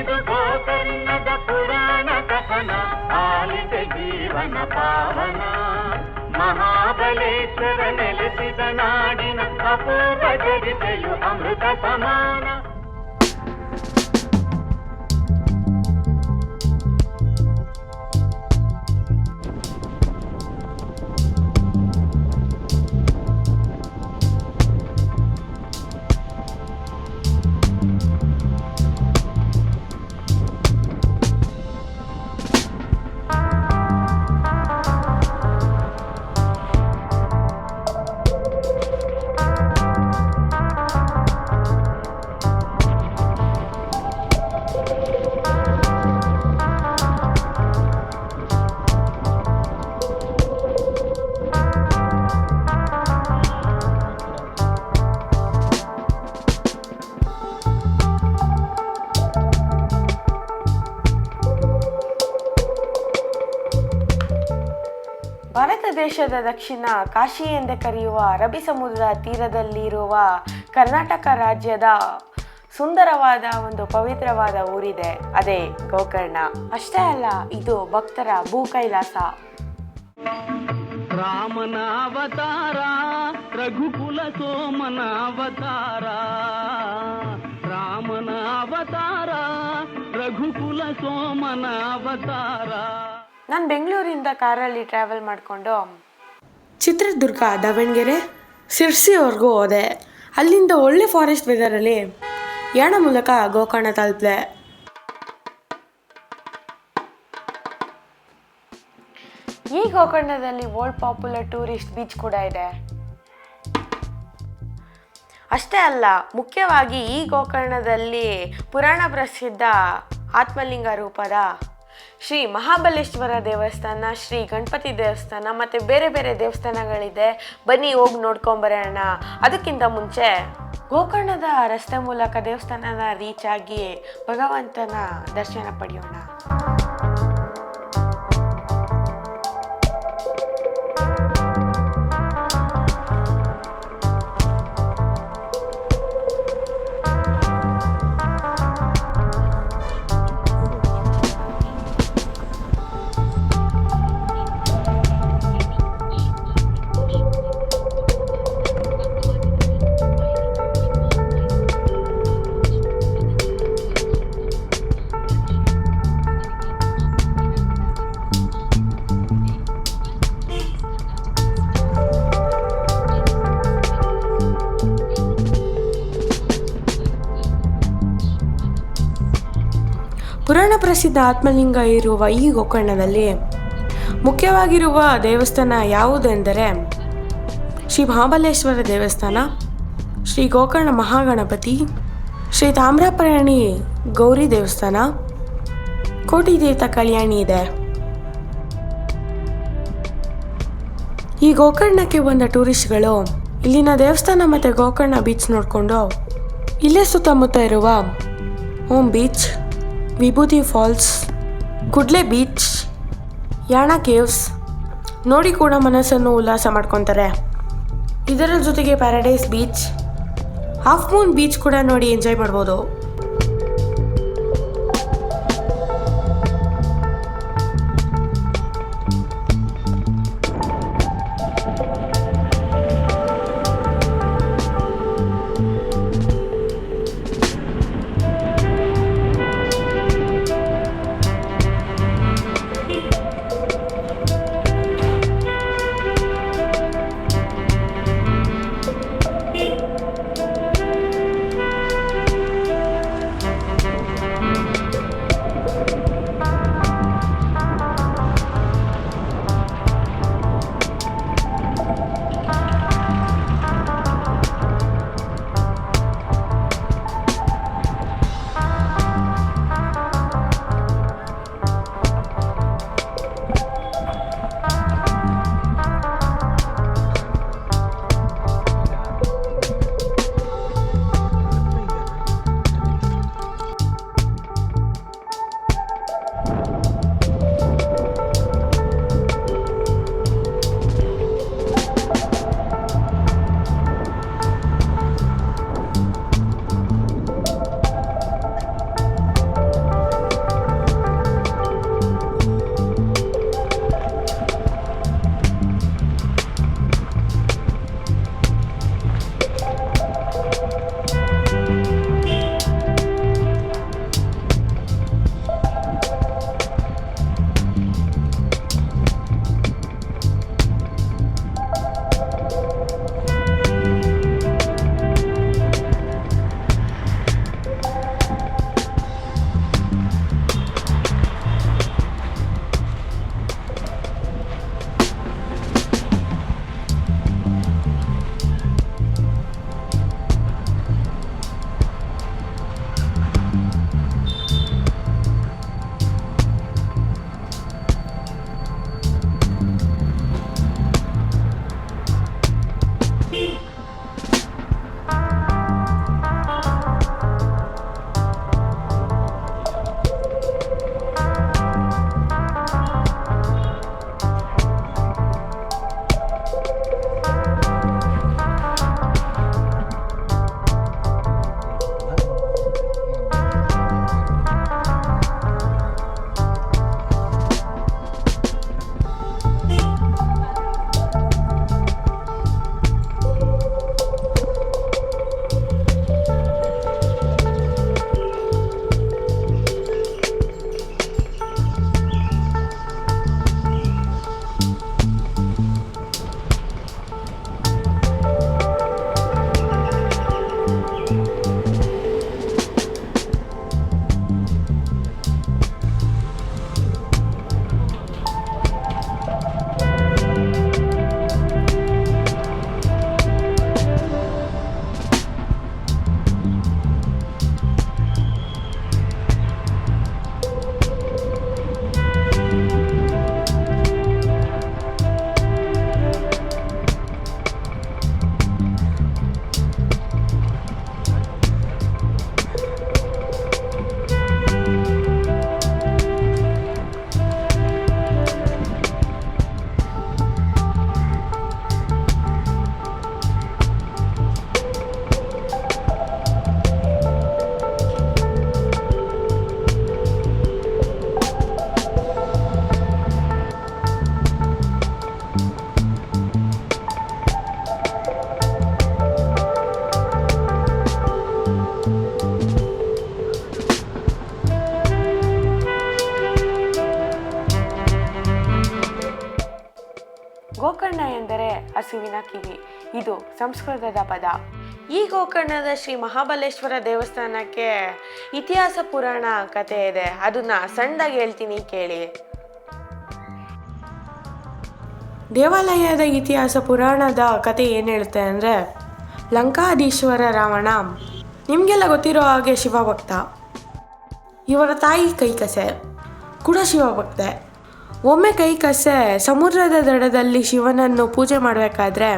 ಇದು ಗೋಕರ್ಣದ ಪುರಾಣ ಕಥನ ಆಲಿತೆ ಜೀವನ ಪಾವನ. ಮಹಾಬಲೇಶ್ವರ ನೆಲೆಸಿದ ನಾಡಿನ ಅಪೂರ್ವ ಚರಿತೆಯು ಅಮೃತ ಸಮಾನ. ಭಾರತ ದೇಶದ ದಕ್ಷಿಣ ಕಾಶಿ ಎಂದೇ ಕರೆಯುವ ಅರಬ್ಬಿ ಸಮುದ್ರದ ತೀರದಲ್ಲಿರುವ ಕರ್ನಾಟಕ ರಾಜ್ಯದ ಸುಂದರವಾದ ಒಂದು ಪವಿತ್ರವಾದ ಊರಿದೆ, ಅದೇ ಗೋಕರ್ಣ. ಅಷ್ಟೇ ಅಲ್ಲ, ಇದು ಭಕ್ತರ ಭೂ ಕೈಲಾಸ. ರಾಮನ ಅವತಾರ, ರಘುಕುಲ ಸೋಮನ ಅವತಾರ. ರಾಮನ ಅವತಾರ, ರಘುಕುಲ ಸೋಮನ ಅವತಾರ. ನಾನು ಬೆಂಗಳೂರಿಂದ ಕಾರಲ್ಲಿ ಟ್ರಾವೆಲ್ ಮಾಡಿಕೊಂಡು ಚಿತ್ರದುರ್ಗ, ದಾವಣಗೆರೆ, ಶಿರ್ಸಿವರೆಗೂ ಹೋದೆ. ಅಲ್ಲಿಂದ ಒಳ್ಳೆ ಫಾರೆಸ್ಟ್ ವೆದರಲ್ಲಿ ಯಾಣ ಮೂಲಕ ಗೋಕರ್ಣ ತಲುಪಿದೆ. ಈ ಗೋಕರ್ಣದಲ್ಲಿ ವರ್ಲ್ಡ್ ಪಾಪ್ಯುಲರ್ ಟೂರಿಸ್ಟ್ ಬೀಚ್ ಕೂಡ ಇದೆ. ಅಷ್ಟೇ ಅಲ್ಲ, ಮುಖ್ಯವಾಗಿ ಈ ಗೋಕರ್ಣದಲ್ಲಿ ಪುರಾಣ ಪ್ರಸಿದ್ಧ ಆತ್ಮಲಿಂಗ ರೂಪದ ಶ್ರೀ ಮಹಾಬಲೇಶ್ವರ ದೇವಸ್ಥಾನ, ಶ್ರೀ ಗಣಪತಿ ದೇವಸ್ಥಾನ ಮತ್ತು ಬೇರೆ ಬೇರೆ ದೇವಸ್ಥಾನಗಳಿದೆ. ಬನ್ನಿ ಹೋಗಿ ನೋಡ್ಕೊಂಬರೋಣ. ಅದಕ್ಕಿಂತ ಮುಂಚೆ ಗೋಕರ್ಣದ ರಸ್ತೆ ಮೂಲಕ ದೇವಸ್ಥಾನನ ರೀಚ್ ಆಗಿ ಭಗವಂತನ ದರ್ಶನ ಪಡೆಯೋಣ. ಪುರಾಣ ಪ್ರಸಿದ್ಧ ಆತ್ಮಲಿಂಗ ಇರುವ ಈ ಗೋಕರ್ಣದಲ್ಲಿ ಮುಖ್ಯವಾಗಿರುವ ದೇವಸ್ಥಾನ ಯಾವುದೆಂದರೆ ಶ್ರೀ ಮಹಾಬಲೇಶ್ವರ ದೇವಸ್ಥಾನ, ಶ್ರೀ ಗೋಕರ್ಣ ಮಹಾಗಣಪತಿ, ಶ್ರೀ ತಾಮ್ರಪರ್ಣಿ ಗೌರಿ ದೇವಸ್ಥಾನ, ಕೋಟಿ ತೀರ್ಥ ಕಲ್ಯಾಣಿ ಇದೆ. ಈ ಗೋಕರ್ಣಕ್ಕೆ ಬಂದ ಟೂರಿಸ್ಟ್ಗಳು ಇಲ್ಲಿನ ದೇವಸ್ಥಾನ ಮತ್ತು ಗೋಕರ್ಣ ಬೀಚ್ ನೋಡಿಕೊಂಡು ಇಲ್ಲೇ ಸುತ್ತಮುತ್ತ ಇರುವ ಓಮ್ ಬೀಚ್, ವಿಭೂತಿ ಫಾಲ್ಸ್, ಕುಡ್ಲೆ ಬೀಚ್, ಯಾಣ ಕೇವ್ಸ್ ನೋಡಿ ಕೂಡ ಮನಸ್ಸನ್ನು ಉಲ್ಲಾಸ ಮಾಡ್ಕೊತಾರೆ. ಇದರ ಜೊತೆಗೆ paradise beach, half Moon beach ಕೂಡ ನೋಡಿ ಎಂಜಾಯ್ ಮಾಡ್ಬೋದು. ಗೋಕರ್ಣ ಎಂದರೆ ಹಸುವಿನ ಕಿವಿ. ಇದು ಸಂಸ್ಕೃತದ ಪದ. ಈ ಗೋಕರ್ಣದ ಶ್ರೀ ಮಹಾಬಲೇಶ್ವರ ದೇವಸ್ಥಾನಕ್ಕೆ ಇತಿಹಾಸ ಪುರಾಣ ಕಥೆ ಇದೆ. ಅದನ್ನ ಸಣ್ಣದಾಗಿ ಹೇಳ್ತೀನಿ ಕೇಳಿ. ದೇವಾಲಯದ ಇತಿಹಾಸ ಪುರಾಣದ ಕತೆ ಏನು ಹೇಳುತ್ತೆ ಅಂದರೆ, ಲಂಕಾಧೀಶ್ವರ ರಾವಣ ನಿಮಗೆಲ್ಲ ಗೊತ್ತಿರೋ ಹಾಗೆ ಶಿವಭಕ್ತ. ಇವರ ತಾಯಿ ಕೈಕಸೆ ಕೂಡ ಶಿವಭಕ್ತೆ. ಒಮ್ಮೆ ಕೈಕಸೆ ಸಮುದ್ರದ ದಡದಲ್ಲಿ ಶಿವನನ್ನು ಪೂಜೆ ಮಾಡಬೇಕಾದ್ರೆ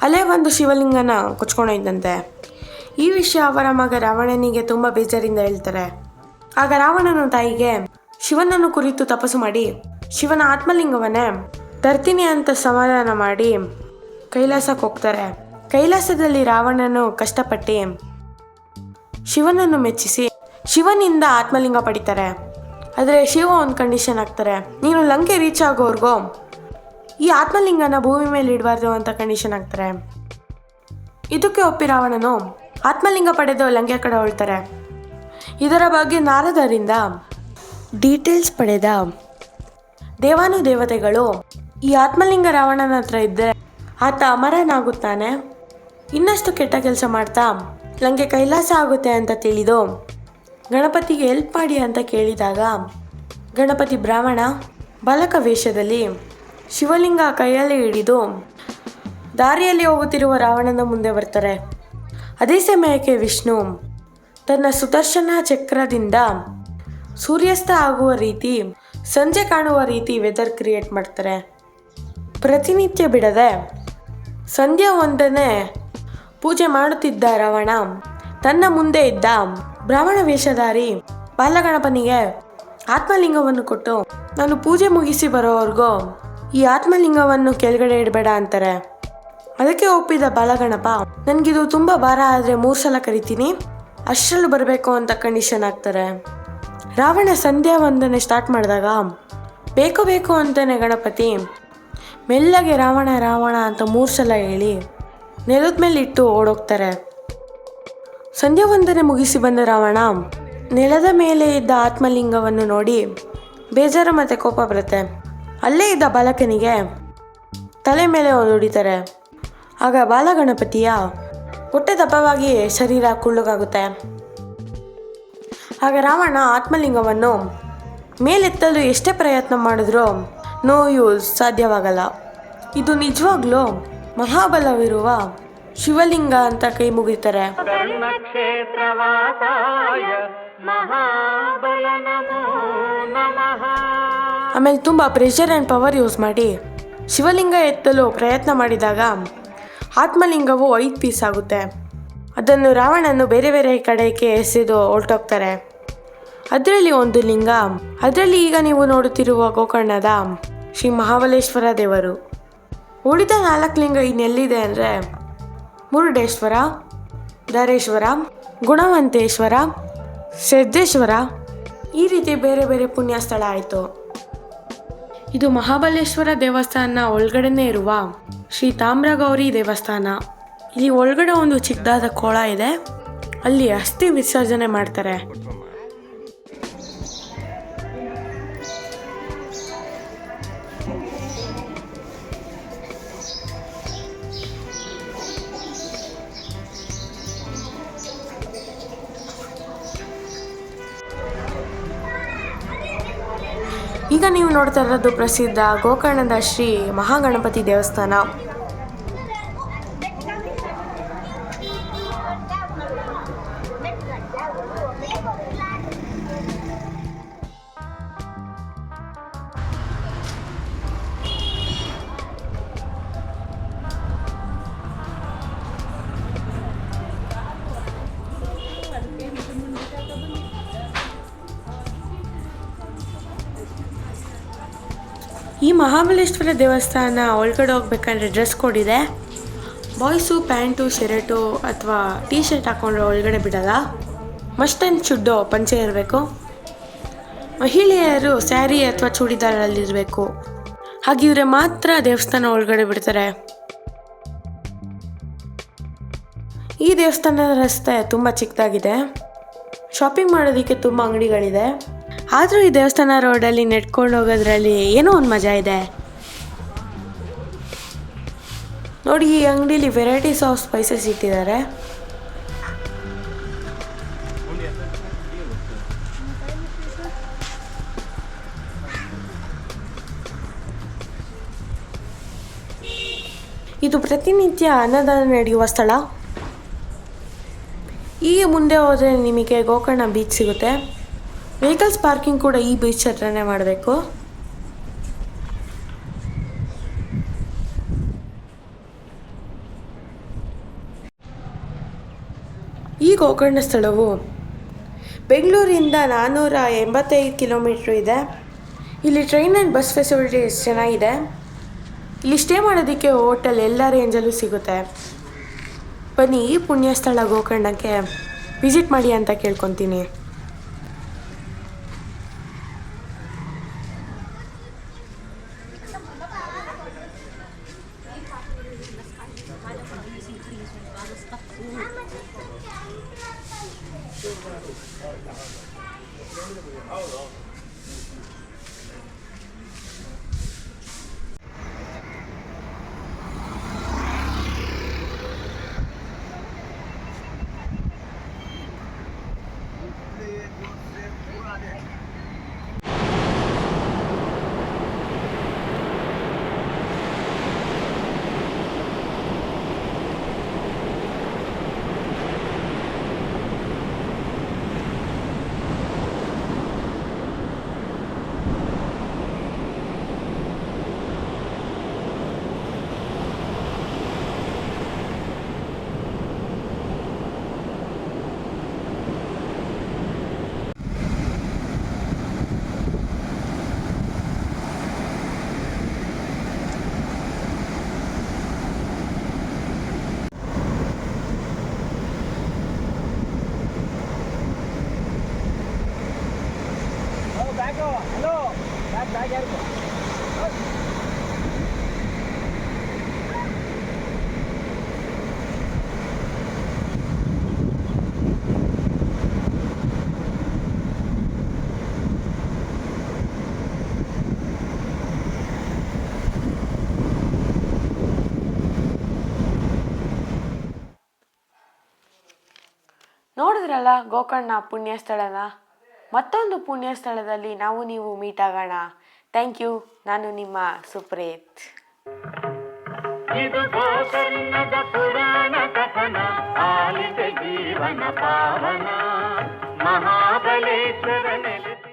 ಅಲ್ಲೇ ಒಂದು ಶಿವಲಿಂಗನ ಕೊಚ್ಕೊಂಡೋಯ್ತಂತೆ. ಈ ವಿಷಯ ಅವರ ಮಗ ರಾವಣನಿಗೆ ತುಂಬ ಬೇಜಾರಿಂದ ಹೇಳ್ತಾರೆ. ಆಗ ರಾವಣನ ತಾಯಿಗೆ ಶಿವನನ್ನು ಕುರಿತು ತಪಸ್ಸು ಮಾಡಿ ಶಿವನ ಆತ್ಮಲಿಂಗವನ್ನೇ ತರ್ತೀನಿ ಅಂತ ಸಮಾಧಾನ ಮಾಡಿ ಕೈಲಾಸಕ್ಕೆ ಹೋಗ್ತಾರೆ. ಕೈಲಾಸದಲ್ಲಿ ರಾವಣನು ಕಷ್ಟಪಟ್ಟು ಶಿವನನ್ನು ಮೆಚ್ಚಿಸಿ ಶಿವನಿಂದ ಆತ್ಮಲಿಂಗ ಪಡಿತಾರೆ. ಆದರೆ ಶಿವ ಒಂದು ಕಂಡೀಷನ್ ಹಾಕ್ತಾರೆ, ನೀನು ಲಂಕೆ ರೀಚ್ ಆಗೋವರೆಗೂ ಈ ಆತ್ಮಲಿಂಗನ ಭೂಮಿ ಮೇಲೆ ಇಡಬಾರ್ದು ಅಂತ ಕಂಡೀಷನ್ ಹಾಕ್ತಾರೆ. ಇದಕ್ಕೆ ಒಪ್ಪಿ ರಾವಣನು ಆತ್ಮಲಿಂಗ ಪಡೆದು ಲಂಕೆ ಕಡೆ ಹೊಳ್ತಾರೆ. ಇದರ ಬಗ್ಗೆ ನಾರದರಿಂದ ಡೀಟೇಲ್ಸ್ ಪಡೆದ ದೇವಾನುದೇವತೆಗಳು ಈ ಆತ್ಮಲಿಂಗ ರಾವಣನ ಹತ್ರ ಇದ್ದರೆ ಆತ ಅಮರನಾಗುತ್ತಾನೆ, ಇನ್ನಷ್ಟು ಕೆಟ್ಟ ಕೆಲಸ ಮಾಡ್ತಾ ಲಂಕೆ ಕೈಲಾಸ ಆಗುತ್ತೆ ಅಂತ ತಿಳಿದು ಗಣಪತಿಗೆ ಹೆಲ್ಪ್ ಮಾಡಿ ಅಂತ ಕೇಳಿದಾಗ ಗಣಪತಿ ಬ್ರಾಹ್ಮಣ ಬಾಲಕ ವೇಷದಲ್ಲಿ ಶಿವಲಿಂಗ ಕೈಯಲ್ಲಿ ಹಿಡಿದು ದಾರಿಯಲ್ಲಿ ಹೋಗುತ್ತಿರುವ ರಾವಣನ ಮುಂದೆ ಬರ್ತಾರೆ. ಅದೇ ಸಮಯಕ್ಕೆ ವಿಷ್ಣು ತನ್ನ ಸುದರ್ಶನ ಚಕ್ರದಿಂದ ಸೂರ್ಯಾಸ್ತ ಆಗುವ ರೀತಿ, ಸಂಜೆ ಕಾಣುವ ರೀತಿ ವೆದರ್ ಕ್ರಿಯೇಟ್ ಮಾಡ್ತಾರೆ. ಪ್ರತಿನಿತ್ಯ ಬಿಡದೆ ಸಂಧ್ಯಾ ವಂದನೆ ಪೂಜೆ ಮಾಡುತ್ತಿದ್ದ ರಾವಣ ತನ್ನ ಮುಂದೆ ಇದ್ದ ಬ್ರಾಹ್ಮಣ ವೇಷಧಾರಿ ಬಾಲಗಣಪನಿಗೆ ಆತ್ಮಲಿಂಗವನ್ನು ಕೊಟ್ಟು, ನಾನು ಪೂಜೆ ಮುಗಿಸಿ ಬರೋವರೆಗೂ ಈ ಆತ್ಮಲಿಂಗವನ್ನು ಕೆಳಗಡೆ ಇಡಬೇಡ ಅಂತಾರೆ. ಅದಕ್ಕೆ ಒಪ್ಪಿದ ಬಾಲಗಣಪ, ನನಗಿದು ತುಂಬ ಭಾರ ಆದರೆ 3 ಸಲ ಕರಿತೀನಿ, ಅಷ್ಟರಲ್ಲೂ ಬರಬೇಕು ಅಂತ ಕಂಡೀಷನ್ ಹಾಕ್ತಾರೆ. ರಾವಣ ಸಂಧ್ಯಾ ವಂದನೆ ಸ್ಟಾರ್ಟ್ ಮಾಡಿದಾಗ ಬೇಕು ಅಂತಾನೆ ಗಣಪತಿ ಮೆಲ್ಲಗೆ ರಾವಣ ರಾವಣ ಅಂತ 3 ಸಲ ಹೇಳಿ ನೆಲದ ಮೇಲೆ ಇಟ್ಟು ಓಡೋಗ್ತಾರೆ. ಸಂಧ್ಯಾ ವಂದನೆ ಮುಗಿಸಿ ಬಂದ ರಾವಣ ನೆಲದ ಮೇಲೆ ಇದ್ದ ಆತ್ಮಲಿಂಗವನ್ನು ನೋಡಿ ಬೇಜಾರು ಮತ್ತು ಕೋಪ ಬರುತ್ತೆ. ಅಲ್ಲೇ ಇದ್ದ ಬಾಲಕನಿಗೆ ತಲೆ ಮೇಲೆ ಹೊಡಿತಾರೆ. ಆಗ ಬಾಲಗಣಪತಿಯ ಹೊಟ್ಟೆ ದಪ್ಪವಾಗಿ ಶರೀರ ಕುಳ್ಳಗಾಗುತ್ತೆ. ಆಗ ರಾವಣ ಆತ್ಮಲಿಂಗವನ್ನು ಮೇಲೆತ್ತಲು ಎಷ್ಟೇ ಪ್ರಯತ್ನ ಮಾಡಿದ್ರೂ ನೋ ಯೂಸ್, ಸಾಧ್ಯವಾಗಲ್ಲ. ಇದು ನಿಜವಾಗ್ಲೂ ಮಹಾಬಲವಿರುವ ಶಿವಲಿಂಗ ಅಂತ ಕೈ ಮುಗಿತಾರೆ. ಆಮೇಲೆ ತುಂಬ ಪ್ರೆಷರ್ ಆ್ಯಂಡ್ ಪವರ್ ಯೂಸ್ ಮಾಡಿ ಶಿವಲಿಂಗ ಎತ್ತಲು ಪ್ರಯತ್ನ ಮಾಡಿದಾಗ ಆತ್ಮಲಿಂಗವು 5 ಪೀಸ್ ಆಗುತ್ತೆ. ಅದನ್ನು ರಾವಣನು ಬೇರೆ ಬೇರೆ ಕಡೆಗೆ ಎಸೆದು ಹೊರಟೋಗ್ತಾರೆ. ಅದರಲ್ಲಿ ಒಂದು ಲಿಂಗ, ಅದರಲ್ಲಿ ಈಗ ನೀವು ನೋಡುತ್ತಿರುವ ಗೋಕರ್ಣದ ಶ್ರೀ ಮಹಾಬಲೇಶ್ವರ ದೇವರು. ಉಳಿದ 4 ಲಿಂಗ ಇನ್ನೆಲ್ಲಿದೆ ಅಂದರೆ ಮುರುಡೇಶ್ವರ, ಧರೇಶ್ವರ, ಗುಣವಂತೇಶ್ವರ, ಸಿದ್ದೇಶ್ವರ, ಈ ರೀತಿ ಬೇರೆ ಬೇರೆ ಪುಣ್ಯ ಸ್ಥಳ ಆಯಿತು. ಇದು ಮಹಾಬಲೇಶ್ವರ ದೇವಸ್ಥಾನ ಒಳಗಡೆನೇ ಇರುವ ಶ್ರೀ ತಾಮ್ರಗೌರಿ ದೇವಸ್ಥಾನ. ಇಲ್ಲಿ ಒಳಗಡೆ ಒಂದು ಚಿಕ್ಕದಾದ ಕೊಳ ಇದೆ, ಅಲ್ಲಿ ಅಸ್ಥಿ ವಿಸರ್ಜನೆ ಮಾಡ್ತಾರೆ. ಈಗ ನೀವು ನೋಡ್ತಾ ಇರೋದು ಪ್ರಸಿದ್ಧ ಗೋಕರ್ಣದ ಶ್ರೀ ಮಹಾಗಣಪತಿ ದೇವಸ್ಥಾನ. ಈ ಮಹಾಬಲೇಶ್ವರ ದೇವಸ್ಥಾನ ಒಳಗಡೆ ಹೋಗ್ಬೇಕಂದ್ರೆ ಡ್ರೆಸ್ ಕೋಡ್ ಇದೆ. ಬಾಯ್ಸು ಪ್ಯಾಂಟು ಶರ್ಟು ಅಥವಾ ಟೀ ಶರ್ಟ್ ಹಾಕ್ಕೊಂಡ್ರೆ ಒಳಗಡೆ ಬಿಡಲ್ಲ. ಮಸ್ಟ್ ಆ್ಯಂಡ್ ಶುಡ್ಡು ಪಂಚೆ ಇರಬೇಕು. ಮಹಿಳೆಯರು ಸ್ಯಾರಿ ಅಥವಾ ಚೂಡಿದಾರಲ್ಲಿರಬೇಕು. ಹಾಗಿದ್ರೆ ಮಾತ್ರ ದೇವಸ್ಥಾನ ಒಳಗಡೆ ಬಿಡ್ತಾರೆ. ಈ ದೇವಸ್ಥಾನದ ರಸ್ತೆ ತುಂಬ ಚಿಕ್ಕದಾಗಿದೆ. ಶಾಪಿಂಗ್ ಮಾಡೋದಕ್ಕೆ ತುಂಬ ಅಂಗಡಿಗಳಿದೆ. ಆದರೂ ಈ ದೇವಸ್ಥಾನ ರೋಡಲ್ಲಿ ನೆಡ್ಕೊಂಡು ಹೋಗೋದ್ರಲ್ಲಿ ಏನೋ ಒಂದು ಮಜಾ ಇದೆ. ನೋಡಿ, ಈ ಅಂಗಡಿಲಿ ವೆರೈಟೀಸ್ ಆಫ್ ಸ್ಪೈಸಸ್ ಇಟ್ಟಿದ್ದಾರೆ. ಇದು ಪ್ರತಿನಿತ್ಯ ಅನ್ನದಾನ ನಡೆಯುವ ಸ್ಥಳ. ಈಗ ಮುಂದೆ ಹೋದರೆ ನಿಮಗೆ ಗೋಕರ್ಣ ಬೀಚ್ ಸಿಗುತ್ತೆ. ವೆಹಿಕಲ್ಸ್ ಪಾರ್ಕಿಂಗ್ ಕೂಡ ಈ ಬೀಚ್ ಹತ್ರನೇ ಮಾಡಬೇಕು. ಈ ಗೋಕರ್ಣ ಸ್ಥಳವು ಬೆಂಗಳೂರಿಂದ 485 ಕಿಲೋಮೀಟ್ರ್ ಇದೆ. ಇಲ್ಲಿ ಟ್ರೈನ್ ಆ್ಯಂಡ್ ಬಸ್ ಫೆಸಿಲಿಟೀಸ್ ಚೆನ್ನಾಗಿದೆ. ಇಲ್ಲಿ ಸ್ಟೇ ಮಾಡೋದಕ್ಕೆ ಹೋಟೆಲ್ ಎಲ್ಲ ರೇಂಜಲ್ಲೂ ಸಿಗುತ್ತೆ. ಬನ್ನಿ, ಈ ಪುಣ್ಯ ಸ್ಥಳ ಗೋಕರ್ಣಕ್ಕೆ ವಿಸಿಟ್ ಮಾಡಿ ಅಂತ ಕೇಳ್ಕೊತೀನಿ. ನೋಡಿದ್ರಲ್ಲ ಗೋಕರ್ಣ ಪುಣ್ಯ ಸ್ಥಳನ. ಮತ್ತೊಂದು ಪುಣ್ಯ ಸ್ಥಳದಲ್ಲಿ ನೀವು ಮೀಟ್ ಆಗೋಣ. Thank you. ನಾನು ನಿಮ್ಮ ಸುಪ್ರೀತ್. ಇದು ಗೋಕರ್ಣದ ಪುರಾಣ ಕಥನ, ಆಲಿದೆ ಜೀವನ ಪಾವನ, ಮಹಾಬಲೇಶ್ವರ ನೆಲೆಸಿ